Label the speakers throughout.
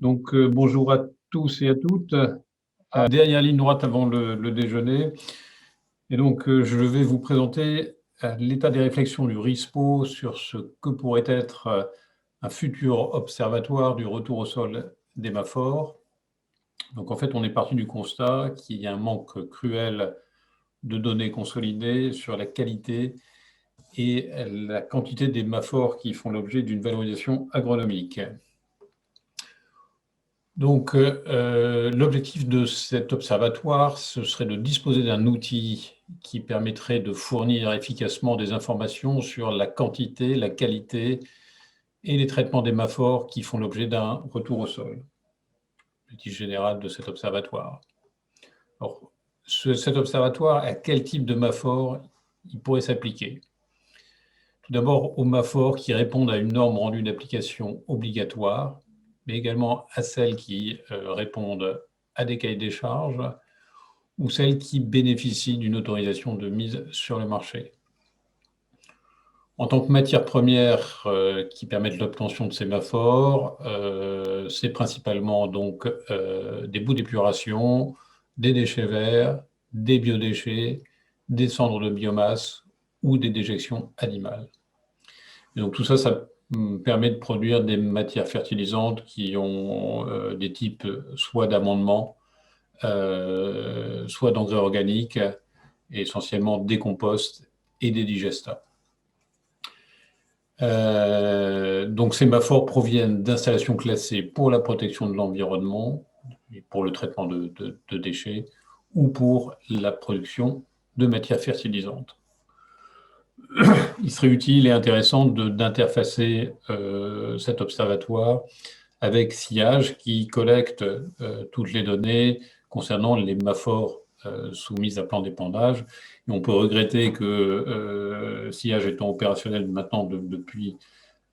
Speaker 1: Bonjour à tous et à toutes. Dernière ligne droite avant le déjeuner. Et donc, je vais vous présenter l'état des réflexions du RISPO sur ce que pourrait être un futur observatoire du retour au sol des maphores. Donc, en fait, on est parti du constat qu'il y a un manque cruel de données consolidées sur la qualité et la quantité des maphores qui font l'objet d'une valorisation agronomique. Donc, l'objectif de cet observatoire, ce serait de disposer d'un outil qui permettrait de fournir efficacement des informations sur la quantité, la qualité et les traitements des maphores qui font l'objet d'un retour au sol. L'objectif général de cet observatoire. Alors, cet observatoire, à quel type de maphore il pourrait s'appliquer? Tout d'abord, aux maphores qui répondent à une norme rendue d'application obligatoire, mais également à celles qui répondent à des cahiers des charges ou celles qui bénéficient d'une autorisation de mise sur le marché. En tant que matière première qui permettent l'obtention de ces maphores, c'est principalement donc des bouts d'épuration, des déchets verts, des biodéchets, des cendres de biomasse ou des déjections animales. Et donc tout ça, ça permet de produire des matières fertilisantes qui ont des types soit d'amendement, soit d'engrais organiques, et essentiellement des composts et des digestats. Donc ces maphores proviennent d'installations classées pour la protection de l'environnement, et pour le traitement de déchets, ou pour la production de matières fertilisantes. Il serait utile et intéressant d'interfacer cet observatoire avec SIAGE qui collecte toutes les données concernant les maphores soumises à plan d'épandage. Et on peut regretter que SIAGE étant opérationnel maintenant depuis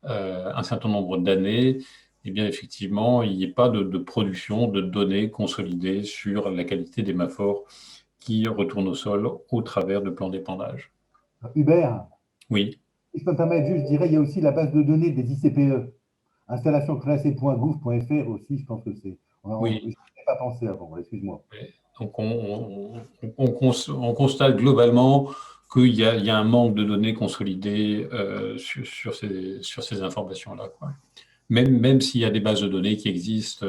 Speaker 1: un certain nombre d'années, eh bien effectivement, il n'y ait pas de production de données consolidées sur la qualité des maphores qui retournent au sol au travers de plans d'épandage.
Speaker 2: Hubert,
Speaker 1: Oui.
Speaker 2: si je peux me permettre juste, je dirais, il y a aussi la base de données des ICPE, installationclassée.gouv.fr aussi, je pense que c'est.
Speaker 1: Oui.
Speaker 2: Je n'ai pas pensé avant, excuse-moi.
Speaker 1: Donc on constate globalement qu'il y a un manque de données consolidées sur ces informations-là, quoi. Même s'il y a des bases de données qui existent,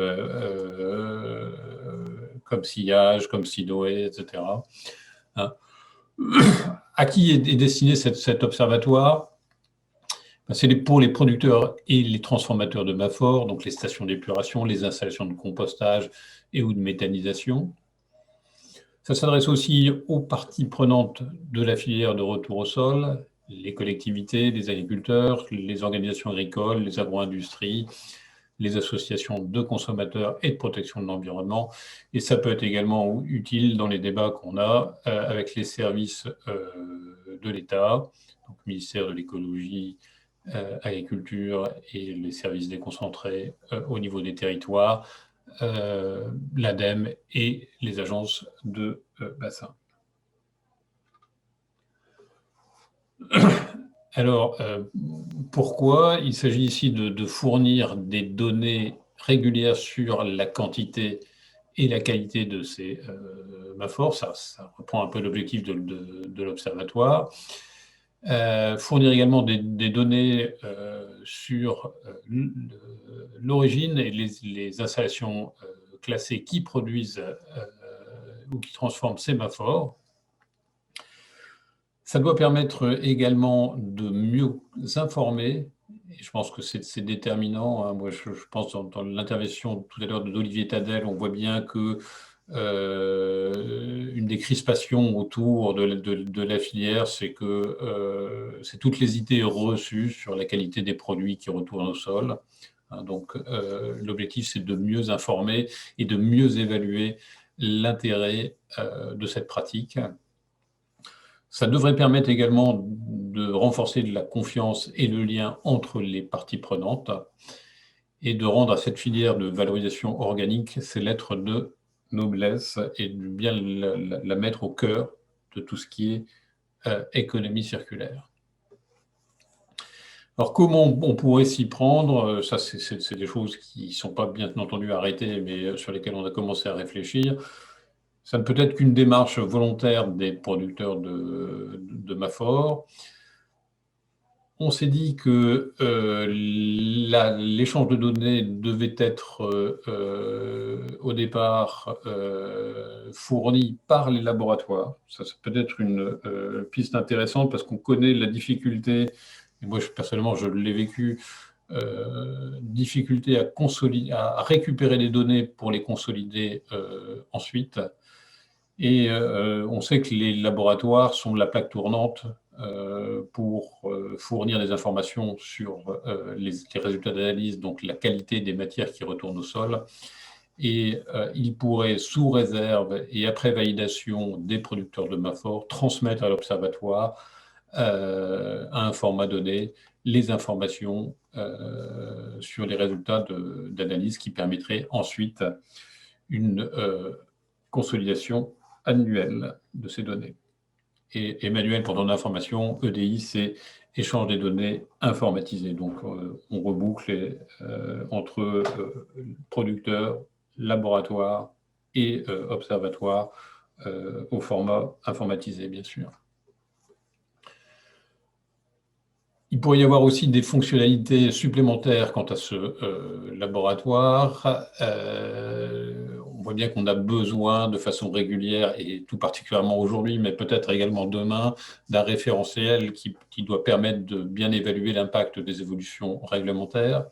Speaker 1: comme SIAGE, comme SIDOE, etc. Hein. À qui est destiné cet observatoire? C'est pour les producteurs et les transformateurs de maphores, donc les stations d'épuration, les installations de compostage et ou de méthanisation. Ça s'adresse aussi aux parties prenantes de la filière de retour au sol, les collectivités, les agriculteurs, les organisations agricoles, les agro-industries, les associations de consommateurs et de protection de l'environnement. Et ça peut être également utile dans les débats qu'on a avec les services de l'État, donc ministère de l'écologie, agriculture et les services déconcentrés au niveau des territoires, l'ADEME et les agences de bassin. Alors, pourquoi? Il s'agit ici de fournir des données régulières sur la quantité et la qualité de ces maphores. Ça reprend un peu l'objectif de l'observatoire. Fournir également des données sur l'origine et les installations classées qui produisent ou qui transforment ces maphores. Ça doit permettre également de mieux informer, et je pense que c'est déterminant. Hein. Moi, je pense dans l'intervention tout à l'heure d'Olivier Tadel, on voit bien que une des crispations autour de la filière, c'est que c'est toutes les idées reçues sur la qualité des produits qui retournent au sol. Hein, donc, l'objectif, c'est de mieux informer et de mieux évaluer l'intérêt de cette pratique. Ça devrait permettre également de renforcer la confiance et le lien entre les parties prenantes et de rendre à cette filière de valorisation organique ses lettres de noblesse et de bien la mettre au cœur de tout ce qui est économie circulaire. Alors, comment on pourrait s'y prendre? Ça, c'est des choses qui ne sont pas bien entendu arrêtées, mais sur lesquelles on a commencé à réfléchir. Ça ne peut être qu'une démarche volontaire des producteurs de Mafor. On s'est dit que l'échange de données devait être au départ fourni par les laboratoires. Ça peut être une piste intéressante parce qu'on connaît la difficulté, et moi personnellement je l'ai vécu, difficulté à récupérer des données pour les consolider ensuite. Et on sait que les laboratoires sont la plaque tournante pour fournir des informations sur les résultats d'analyse, donc la qualité des matières qui retournent au sol. Et il pourrait, sous réserve et après validation des producteurs de Mafor, transmettre à l'observatoire à un format donné les informations sur les résultats d'analyse qui permettraient ensuite une consolidation annuelle de ces données. Et Emmanuel, pour ton information, EDI, c'est échange des données informatisées. Donc, on reboucle entre producteurs, laboratoires et observatoires au format informatisé, bien sûr. Il pourrait y avoir aussi des fonctionnalités supplémentaires quant à ce laboratoire. On voit bien qu'on a besoin de façon régulière, et tout particulièrement aujourd'hui, mais peut-être également demain, d'un référentiel qui doit permettre de bien évaluer l'impact des évolutions réglementaires.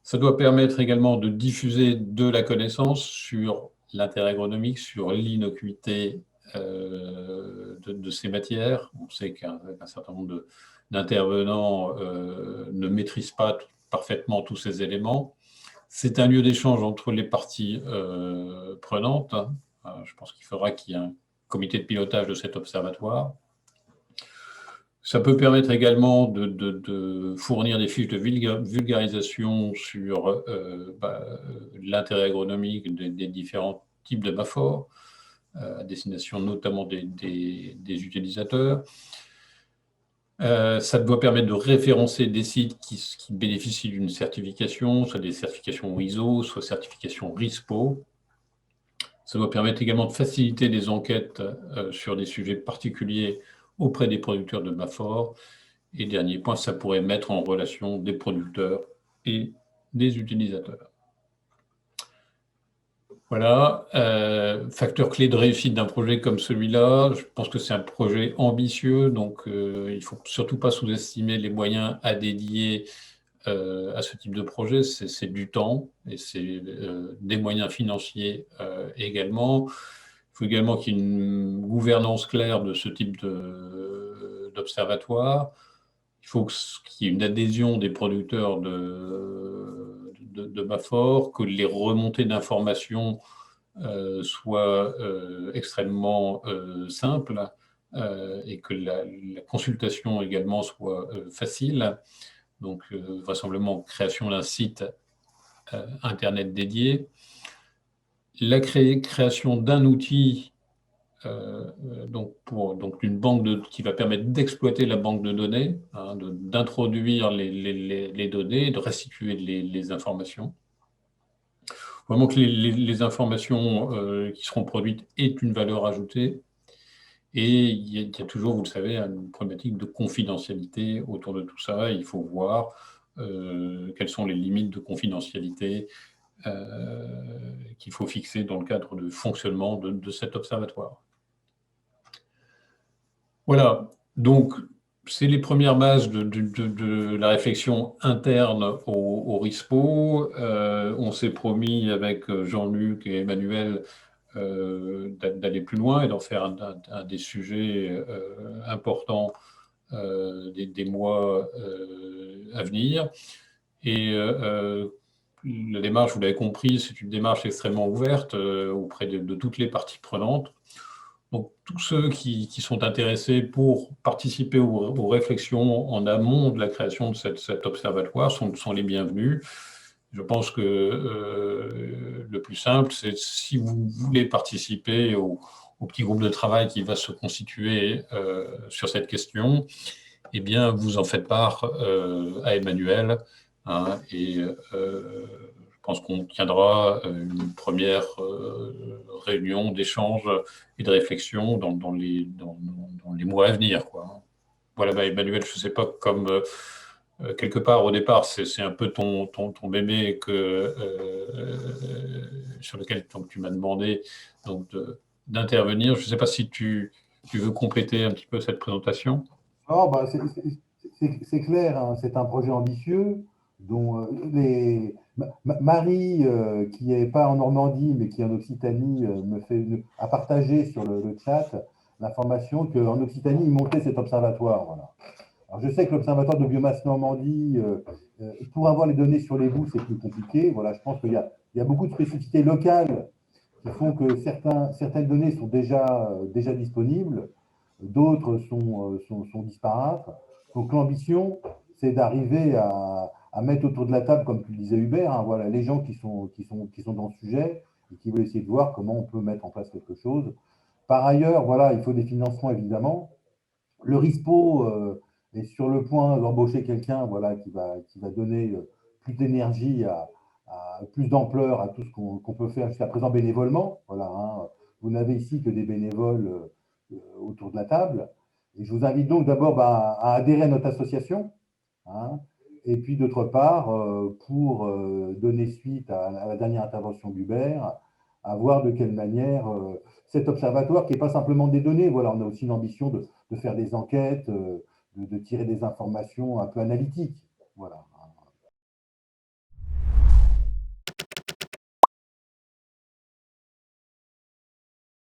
Speaker 1: Ça doit permettre également de diffuser de la connaissance sur l'intérêt agronomique, sur l'innocuité de ces matières. On sait qu'un certain nombre d'intervenants ne maîtrisent pas parfaitement tous ces éléments. C'est un lieu d'échange entre les parties prenantes. Je pense qu'il faudra qu'il y ait un comité de pilotage de cet observatoire. Ça peut permettre également de fournir des fiches de vulgarisation sur l'intérêt agronomique des différents types de Mafor, à destination notamment des utilisateurs. Ça doit permettre de référencer des sites qui bénéficient d'une certification, soit des certifications ISO, soit certifications RISPO. Ça doit permettre également de faciliter des enquêtes sur des sujets particuliers auprès des producteurs de Mafor. Et dernier point, ça pourrait mettre en relation des producteurs et des utilisateurs. Voilà, facteur clé de réussite d'un projet comme celui-là, je pense que c'est un projet ambitieux, donc il ne faut surtout pas sous-estimer les moyens à dédier à ce type de projet. C'est du temps et c'est des moyens financiers également. Il faut également qu'il y ait une gouvernance claire de ce type d'observatoire. Il faut qu'il y ait une adhésion des producteurs de Mafor, que les remontées d'informations soient extrêmement simples et que la consultation également soit facile. Donc, vraisemblablement, création d'un site Internet dédié. La création d'un outil donc une banque qui va permettre d'exploiter la banque de données, hein, d'introduire les données, de restituer les informations. Vraiment que les informations qui seront produites aient une valeur ajoutée. Et il y a toujours, vous le savez, une problématique de confidentialité autour de tout ça. Il faut voir quelles sont les limites de confidentialité qu'il faut fixer dans le cadre de fonctionnement de cet observatoire. Voilà, donc c'est les premières bases de la réflexion interne au RISPO. On s'est promis avec Jean-Luc et Emmanuel d'aller plus loin et d'en faire un des sujets importants des mois à venir. Et la démarche, vous l'avez compris, c'est une démarche extrêmement ouverte auprès de toutes les parties prenantes. Donc, tous ceux qui sont intéressés pour participer aux réflexions en amont de la création de cet observatoire sont les bienvenus. Je pense que le plus simple, c'est si vous voulez participer au petit groupe de travail qui va se constituer sur cette question, eh bien, vous en faites part à Emmanuel, hein, et je pense qu'on tiendra une première réunion d'échange et de réflexion dans les mois à venir, quoi. Voilà, bah, Emmanuel, je ne sais pas, comme quelque part au départ, c'est un peu ton bébé sur lequel donc, tu m'as demandé donc, d'intervenir. Je ne sais pas si tu veux compléter un petit peu cette présentation.
Speaker 2: Non, bah, c'est clair, hein, c'est un projet ambitieux dont Marie, qui n'est pas en Normandie, mais qui est en Occitanie, a partagé sur le chat l'information qu'en Occitanie, il montait cet observatoire. Voilà. Alors, je sais que l'Observatoire de biomasse Normandie, pour avoir les données sur les boues, c'est plus compliqué. Voilà, je pense qu'il y a beaucoup de spécificités locales qui font que certaines données sont déjà disponibles, d'autres sont disparates. Donc l'ambition, c'est d'arriver à mettre autour de la table, comme tu le disais Hubert, hein, voilà, les gens qui sont dans le sujet et qui veulent essayer de voir comment on peut mettre en place quelque chose. Par ailleurs, voilà, il faut des financements évidemment. Le RISPO est sur le point d'embaucher quelqu'un, voilà, qui va donner plus d'énergie, plus d'ampleur à tout ce qu'on peut faire jusqu'à présent bénévolement. Voilà, hein. Vous n'avez ici que des bénévoles autour de la table. Et je vous invite donc d'abord à adhérer à notre association, hein, et puis d'autre part, pour donner suite à la dernière intervention d'Hubert, à voir de quelle manière cet observatoire, qui n'est pas simplement des données, voilà, on a aussi l'ambition de faire des enquêtes, de tirer des informations un peu analytiques. Voilà.